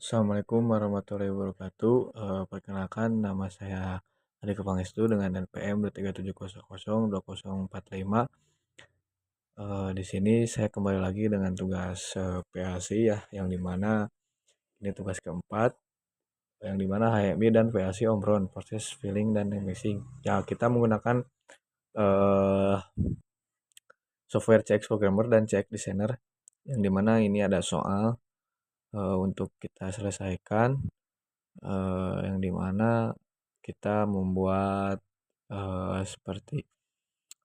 Assalamualaikum warahmatullahi wabarakatuh. Perkenalkan nama saya Adi Pangestu dengan NPM 237002045. Di sini saya kembali lagi dengan tugas PLC ya, yang dimana ini tugas keempat, yang dimana HMI dan PLC Omron, proses filling dan mixing. Ya, kita menggunakan eh, software CX Programmer dan CX Designer, yang dimana ini ada soal untuk kita selesaikan. Yang dimana kita membuat seperti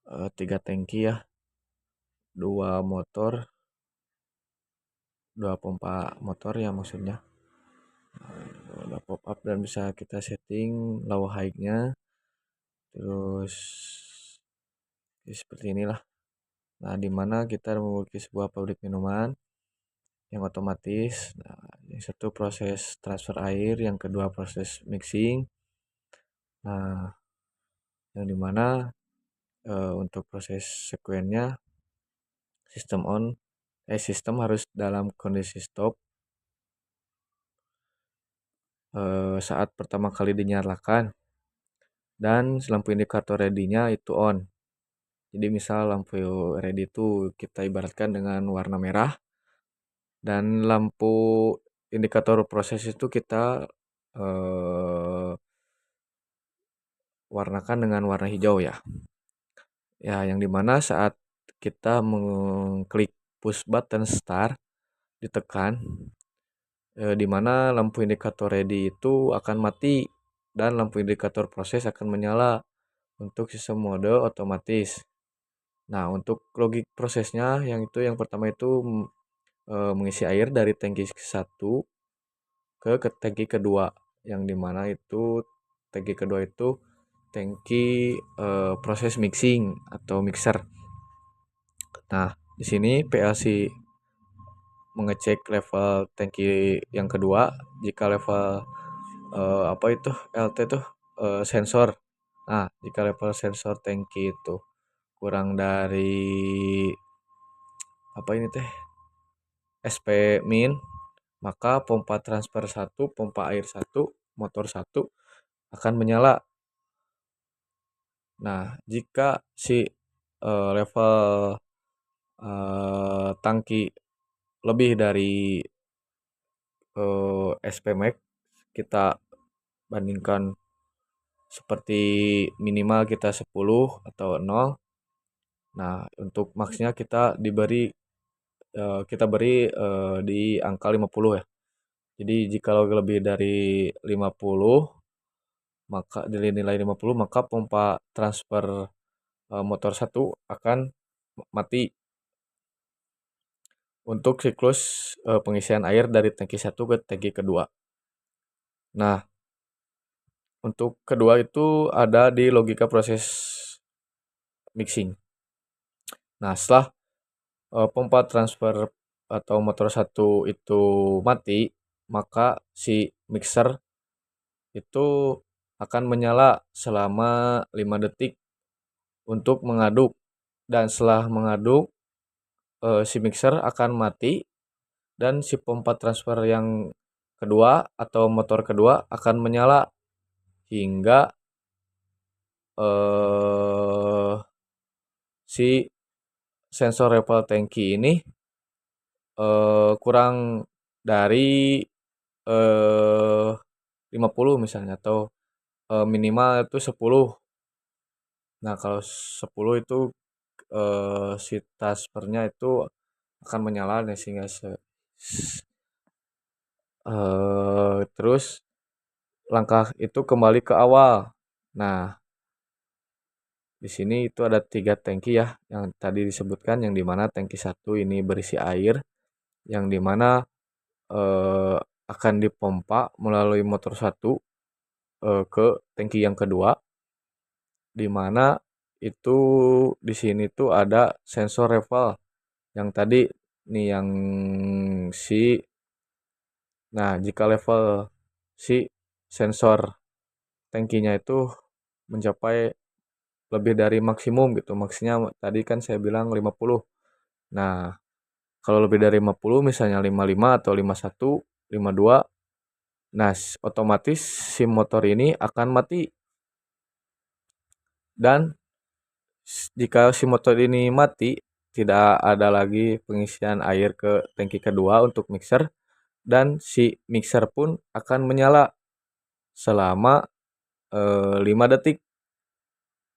3 tangki ya, 2 motor, 2 pompa motor ya maksudnya. Udah pop up dan bisa kita setting low high-nya, terus ya seperti inilah. Nah, dimana kita memiliki sebuah pabrik minuman yang otomatis. Nah, yang satu proses transfer air, yang kedua proses mixing. Nah, yang dimana untuk proses sekuennya sistem harus dalam kondisi stop saat pertama kali dinyalakan, dan lampu indikator ready-nya itu on. Jadi misal lampu ready itu kita ibaratkan dengan warna merah, dan lampu indikator proses itu kita warnakan dengan warna hijau ya. Ya, yang dimana saat kita mengklik push button start ditekan, di mana lampu indikator ready itu akan mati dan lampu indikator proses akan menyala untuk sistem mode otomatis. Nah, untuk logik prosesnya yang pertama itu mengisi air dari tangki satu ke tangki kedua, yang dimana itu tangki kedua itu tangki proses mixing atau mixer. Nah, di sini PLC mengecek level tangki yang kedua. Jika level apa itu LT itu sensor. Nah, jika level sensor tangki itu kurang dari apa ini teh SP min, maka pompa transfer 1, pompa air 1, motor 1 akan menyala. Nah, jika si level tangki lebih dari SP max, kita bandingkan seperti minimal kita 10 atau 0. Nah, untuk maksnya kita beri di angka 50 ya. Jadi jika lebih dari 50, maka dari nilai 50 maka pompa transfer motor 1 akan mati untuk siklus pengisian air dari tangki 1 ke tangki kedua. Nah, untuk kedua itu ada di logika proses mixing. Nah, setelah pompa transfer atau motor 1 itu mati, maka si mixer itu akan menyala selama 5 detik untuk mengaduk, dan setelah mengaduk si mixer akan mati, dan si pompa transfer yang kedua atau motor kedua akan menyala hingga si sensor level tangki ini kurang dari 50 misalnya, atau minimal itu 10. Nah, kalau 10 itu si transfernya itu akan menyala nih, sehingga terus langkah itu kembali ke awal. Nah, di sini itu ada 3 tangki ya, yang tadi disebutkan, yang dimana tangki 1 ini berisi air, yang dimana eh, akan dipompa melalui motor 1 ke tangki yang kedua, dimana itu di sini tuh ada sensor level yang tadi nih, yang si nah, jika level si sensor tangkinya itu mencapai lebih dari maksimum gitu, maksudnya tadi kan saya bilang 50. Nah, kalau lebih dari 50 misalnya 55 atau 51, 52, Nah, otomatis si motor ini akan mati, dan jika si motor ini mati, tidak ada lagi pengisian air ke tangki kedua untuk mixer, dan si mixer pun akan menyala selama 5 detik.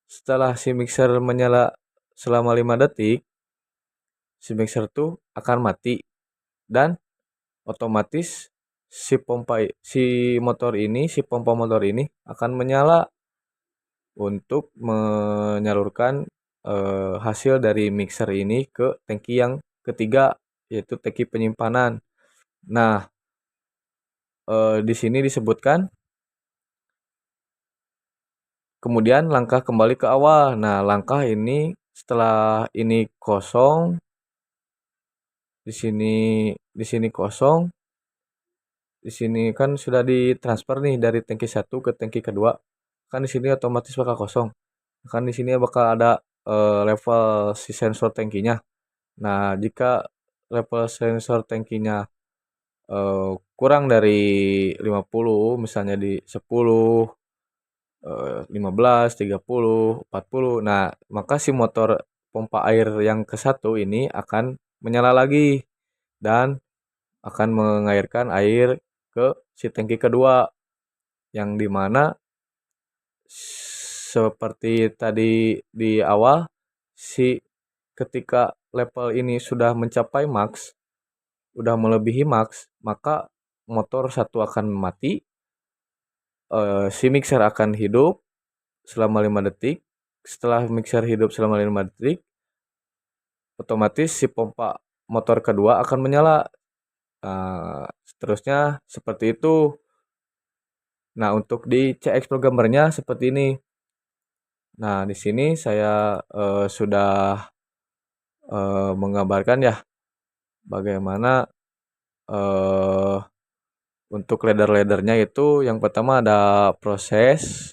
Setelah si mixer menyala selama 5 detik, si mixer tuh akan mati, dan otomatis si pompa motor ini akan menyala untuk menyalurkan hasil dari mixer ini ke tangki yang ketiga, yaitu tangki penyimpanan. Nah, di sini disebutkan kemudian langkah kembali ke awal. Nah, langkah ini setelah ini kosong, di sini kosong, di sini kan sudah ditransfer nih dari tangki satu ke tangki kedua. Kan di sini otomatis bakal kosong. Kan di sini bakal ada level si sensor tangkinya. Nah, jika level sensor tangkinya kurang dari 50, misalnya di 10, 15, 30, 40. Nah, maka si motor pompa air yang ke satu ini akan menyala lagi, dan akan mengairkan air ke si tangki kedua, yang dimana seperti tadi di awal, si ketika level ini sudah mencapai max, udah melebihi max, maka motor satu akan mati, si mixer akan hidup selama 5 detik. Setelah mixer hidup selama 5 detik, otomatis si pompa motor kedua akan menyala. Seterusnya seperti itu. Nah, untuk di CX programmernya seperti ini. Nah, di sini saya sudah menggambarkan ya bagaimana eh, untuk ladder-laddernya. Itu yang pertama ada proses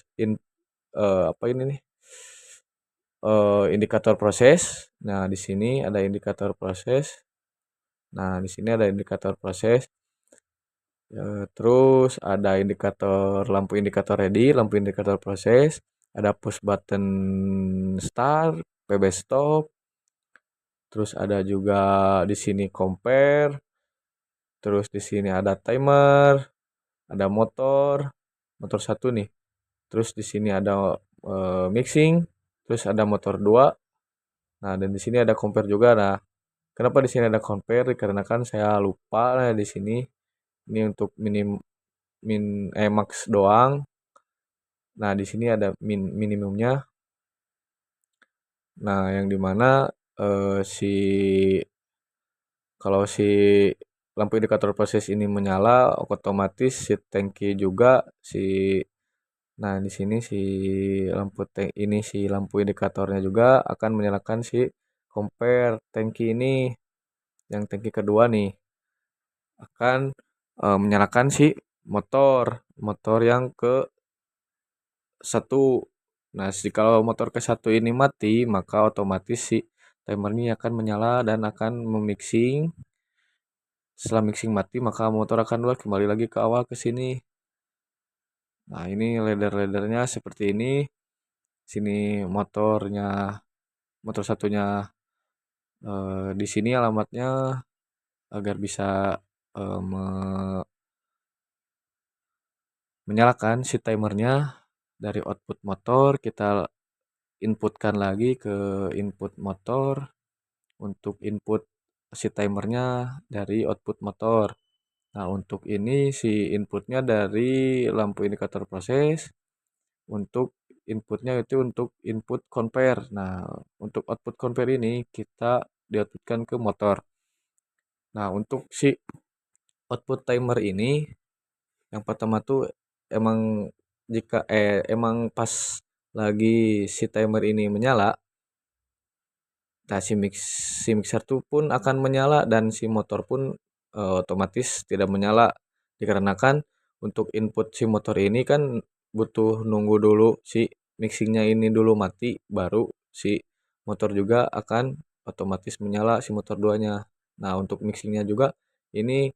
apa ini nih, indikator proses. Nah, di sini ada indikator proses. Nah, di sini ada indikator proses. Terus ada lampu indikator ready, lampu indikator proses, ada push button start, PB stop. Terus ada juga di sini compare. Terus di sini ada timer, ada motor satu nih. Terus di sini ada mixing, terus ada motor 2. Nah, dan di sini ada compare juga. Nah, kenapa di sini ada compare? Dikarenakan saya lupa. Nah, di sini ini untuk max doang. Nah, di sini ada minimumnya. Nah, yang dimana kalau si lampu indikator proses ini menyala, otomatis si tangki juga nah di sini si lampu indikatornya juga akan menyalakan si compare tangki ini, yang tangki kedua nih akan menyalakan si motor yang ke satu. Nah, kalau motor ke satu ini mati, maka otomatis si timer ini akan menyala dan akan memixing. Setelah mixing mati, maka motor akan kembali lagi ke awal ke sini. Nah, ini ladder-laddernya seperti ini. Sini motor satunya di sini alamatnya, agar bisa menyalakan si timernya. Dari output motor kita inputkan lagi ke input motor untuk input si timernya dari output motor. Nah, untuk ini si inputnya dari lampu indikator proses, untuk inputnya itu untuk input compare. Nah, untuk output compare ini kita dioutputkan ke motor. Nah, untuk si output timer ini, yang pertama tuh emang emang pas lagi si timer ini menyala, nah si mixer tuh pun akan menyala, dan si motor pun otomatis tidak menyala, dikarenakan untuk input si motor ini kan butuh nunggu dulu si mixingnya ini dulu mati, baru si motor juga akan otomatis menyala, si motor duanya. Nah, untuk mixingnya juga ini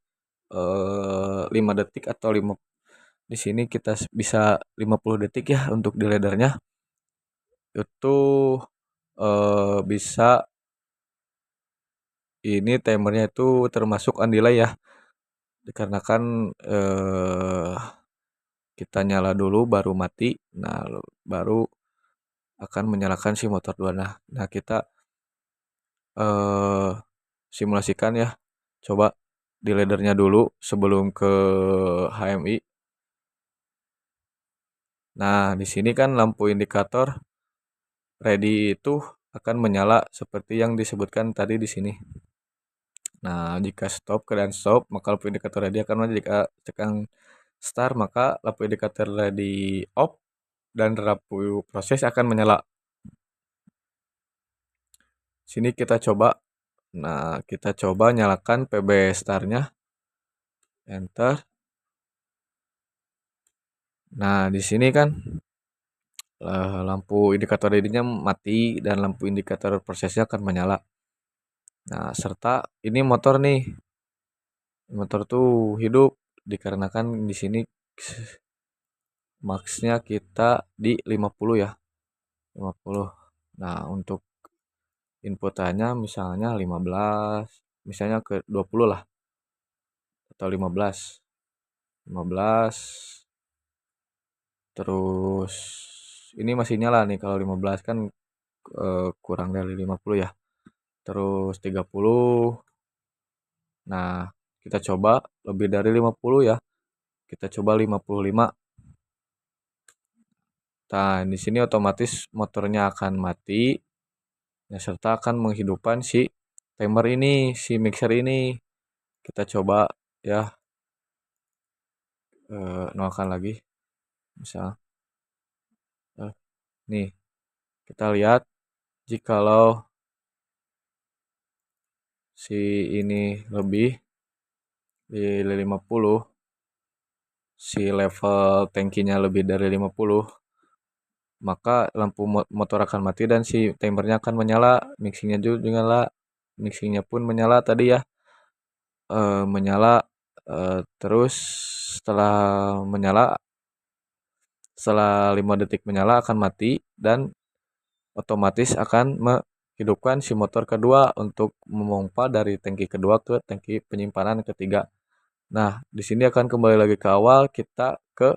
5 detik atau Di sini kita bisa 50 detik ya untuk di leadernya. Itu bisa ini timernya itu termasuk on delay ya. Dikarenakan kita nyala dulu baru mati. Nah, baru akan menyalakan si motor 2. Nah, kita eh simulasikan ya. Coba di leadernya dulu sebelum ke HMI. Nah, di sini kan lampu indikator ready itu akan menyala seperti yang disebutkan tadi di sini. Nah, jika stop keadaan stop, maka lampu indikator ready akan menyala. Jika tekan start, maka lampu indikator ready off dan lampu proses akan menyala. Sini kita coba. Nah, kita coba nyalakan PB startnya. Enter. Nah, di sini kan lampu indikator ready-nya mati dan lampu indikator prosesnya akan menyala. Nah, serta ini motor nih. Motor tuh hidup dikarenakan di sini max-nya kita di 50 ya. 50. Nah, untuk inputannya misalnya 15, misalnya ke 20 lah atau 15. 15 terus ini masih nyala nih kalau 15 kan kurang dari 50 ya. Terus 30. Nah, kita coba lebih dari 50 ya. Kita coba 55. Nah, di sini otomatis motornya akan mati. Ya, serta akan menghidupkan si timer ini, si mixer ini. Kita coba ya nolkan lagi. Misal nih, kita lihat jikalau si ini lebih di 50, si level tangkinya lebih dari 50, maka lampu motor akan mati dan si timernya akan menyala, mixingnya juga menyala, mixingnya pun menyala tadi ya, menyala terus setelah menyala, setelah 5 detik menyala akan mati dan otomatis akan menghidupkan si motor kedua untuk memompa dari tangki kedua ke tangki penyimpanan ketiga. Nah, di sini akan kembali lagi ke awal, kita ke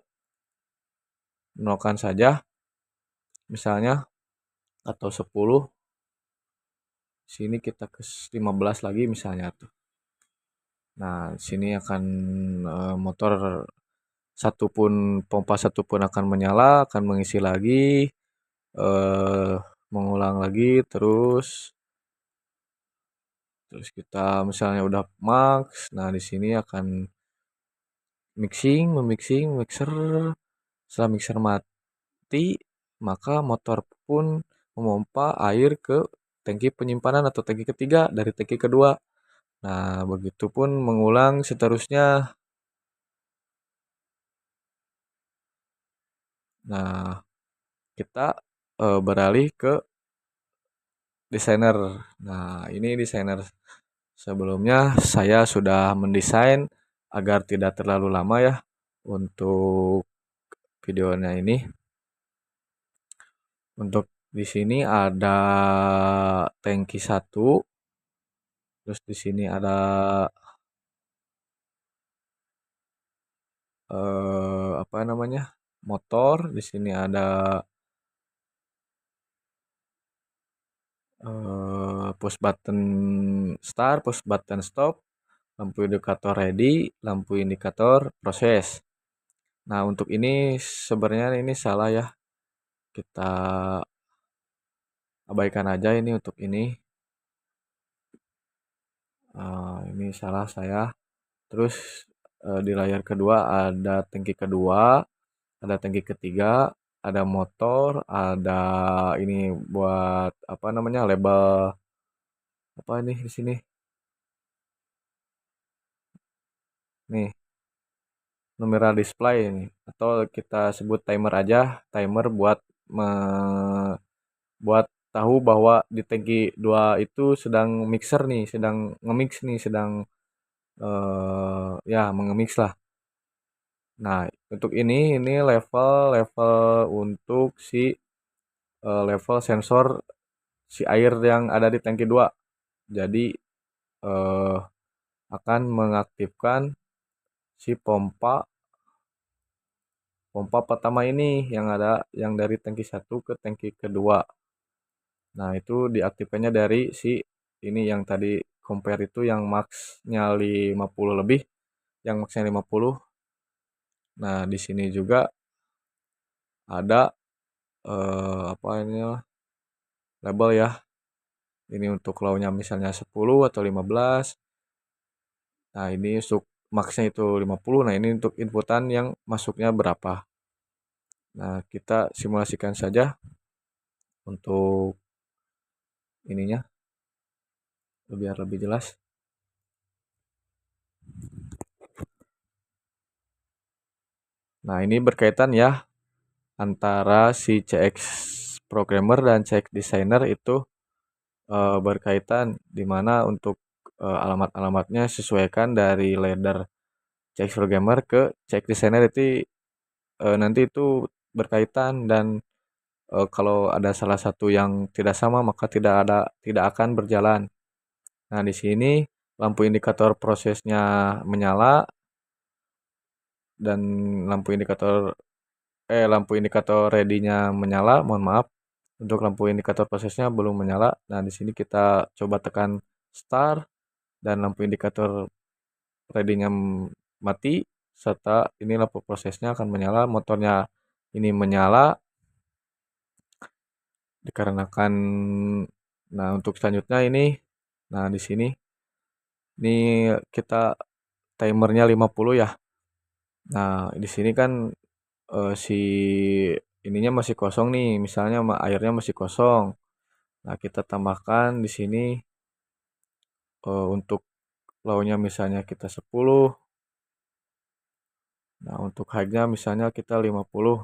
nolkan saja misalnya atau 10. Sini kita ke 15 lagi misalnya tuh. Nah, sini akan motor satu pun pompa satu pun akan menyala, akan mengisi lagi, eh mengulang lagi terus kita misalnya udah max. Nah, di sini akan memixing, mixer. Setelah mixer mati, maka motor pun memompa air ke tangki penyimpanan atau tangki ketiga dari tangki kedua. Nah, begitupun mengulang seterusnya. Nah, kita beralih ke desainer. Nah, ini desainer. Sebelumnya saya sudah mendesain agar tidak terlalu lama ya untuk videonya ini. Untuk di sini ada tangki 1, terus di sini ada apa namanya? Motor, di sini ada push button start, push button stop, lampu indikator ready, lampu indikator proses. Nah, untuk ini sebenarnya ini salah ya. Kita abaikan aja ini untuk ini. Ini salah saya. Terus di layar kedua ada tangki kedua, ada tangki ketiga, ada motor, ada ini buat apa namanya label apa ini di sini nih numeral display ini atau kita sebut timer aja, timer buat buat tahu bahwa di tangki 2 itu sedang mixer nih, sedang ngemix nih, sedang ya mengemix lah. Nah, untuk ini level-level untuk level sensor si air yang ada di tangki 2. Jadi eh, akan mengaktifkan si pompa pompa pertama ini yang dari tangki 1 ke tangki kedua. Nah, itu diaktifkannya dari si ini yang tadi compare itu yang max-nya 50 lebih, yang max-nya 50. Nah, di sini juga ada apa ini label ya. Ini untuk low-nya misalnya 10 atau 15. Nah, ini untuk max-nya itu 50. Nah, ini untuk inputan yang masuknya berapa. Nah, kita simulasikan saja untuk ininya biar lebih jelas. Nah, ini berkaitan ya antara si CX programmer dan CX designer itu berkaitan di mana untuk alamat-alamatnya sesuaikan dari ladder CX programmer ke CX designer itu nanti itu berkaitan dan kalau ada salah satu yang tidak sama maka tidak akan berjalan. Nah, di sini lampu indikator prosesnya menyala dan lampu indikator ready-nya menyala, mohon maaf. Untuk lampu indikator prosesnya belum menyala. Nah, di sini kita coba tekan start dan lampu indikator ready-nya mati serta ini lampu prosesnya akan menyala, motornya ini menyala dikarenakan nah untuk selanjutnya ini nah di sini ini kita timernya 50 ya. Nah, di sini kan si ininya masih kosong nih, misalnya airnya masih kosong. Nah, kita tambahkan di sini untuk low-nya misalnya kita 10. Nah, untuk high-nya misalnya kita 50.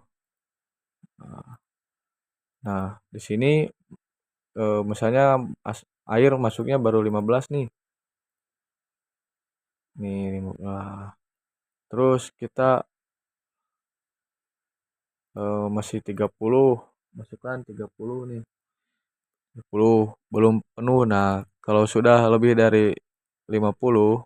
Nah, nah, di sini misalnya air masuknya baru 15 nih. Nih, terus kita masih 30, masukkan 30 nih. 30 belum penuh. Nah, kalau sudah lebih dari 50,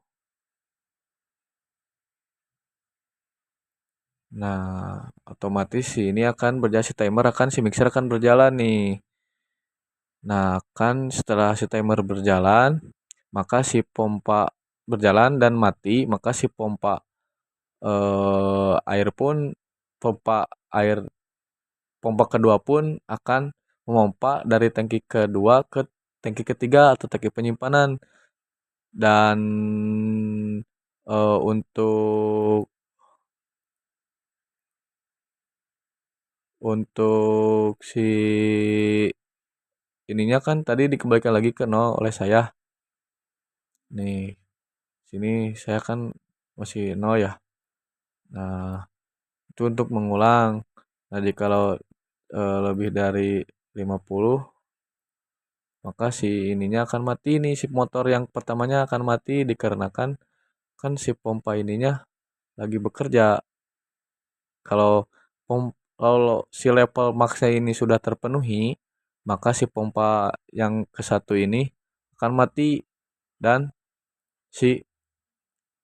nah otomatis ini akan berjalan si timer akan si mixer akan berjalan nih. Nah, kan setelah si timer berjalan, maka si pompa berjalan dan mati, maka si air pun pompa air pompa kedua pun akan memompa dari tangki kedua ke tangki ketiga atau tangki penyimpanan. Dan untuk si ininya kan tadi dikembalikan lagi ke nol oleh saya. Nih, sini saya kan masih nol ya. Nah, itu untuk mengulang. Nah, kalau lebih dari 50, maka si ininya akan mati nih, si motor yang pertamanya akan mati dikarenakan kan si pompa ininya lagi bekerja. Kalau kalau si level max-nya ini sudah terpenuhi, maka si pompa yang ke satu ini akan mati dan si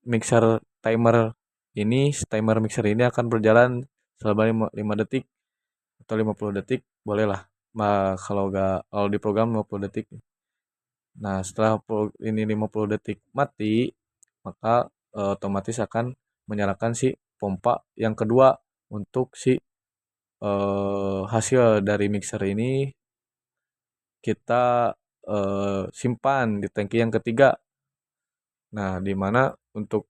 mixer timer si timer mixer ini akan berjalan selama 5 detik atau 50 detik, bolehlah. Kalau di program 50 detik. Nah, setelah ini 50 detik mati, maka otomatis akan menyalakan si pompa yang kedua untuk si hasil dari mixer ini kita simpan di tangki yang ketiga. Nah, di mana untuk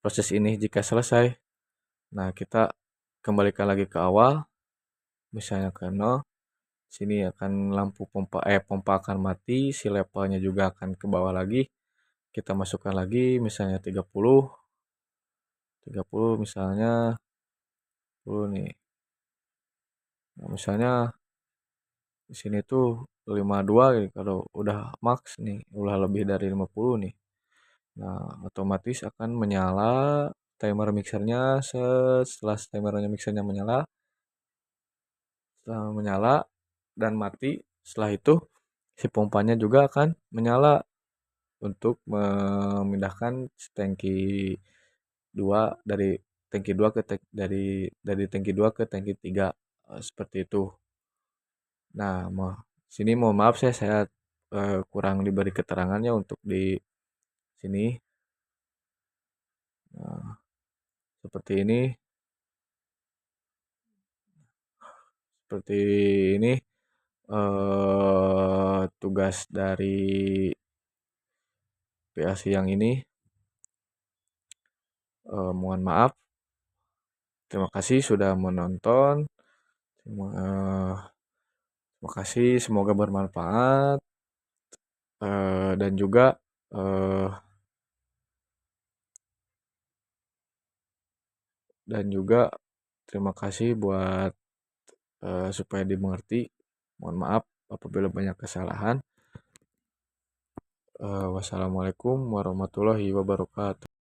proses ini jika selesai, nah kita kembalikan lagi ke awal, misalnya ke nol. Sini akan pompa akan mati, si levelnya juga akan ke bawah lagi. Kita masukkan lagi misalnya 30, 30 misalnya 10 nih. Nah, misalnya di sini tuh 52 gitu, kalau udah max nih, udah lebih dari 50 nih. Nah, otomatis akan menyala timer mixernya. Setelah mixernya menyala dan mati, setelah itu si pompanya juga akan menyala untuk memindahkan tangki 2 dari tangki 2 ke tangki 2 ke tangki 3, seperti itu. Nah, sini mohon maaf saya kurang diberi keterangannya untuk di sini. Nah, seperti ini, seperti ini tugas dari PA yang ini. Mohon maaf. Terima kasih sudah menonton. Terima kasih, semoga bermanfaat. Dan juga eh, terima kasih buat supaya dimengerti. Mohon maaf apabila banyak kesalahan. Wassalamualaikum warahmatullahi wabarakatuh.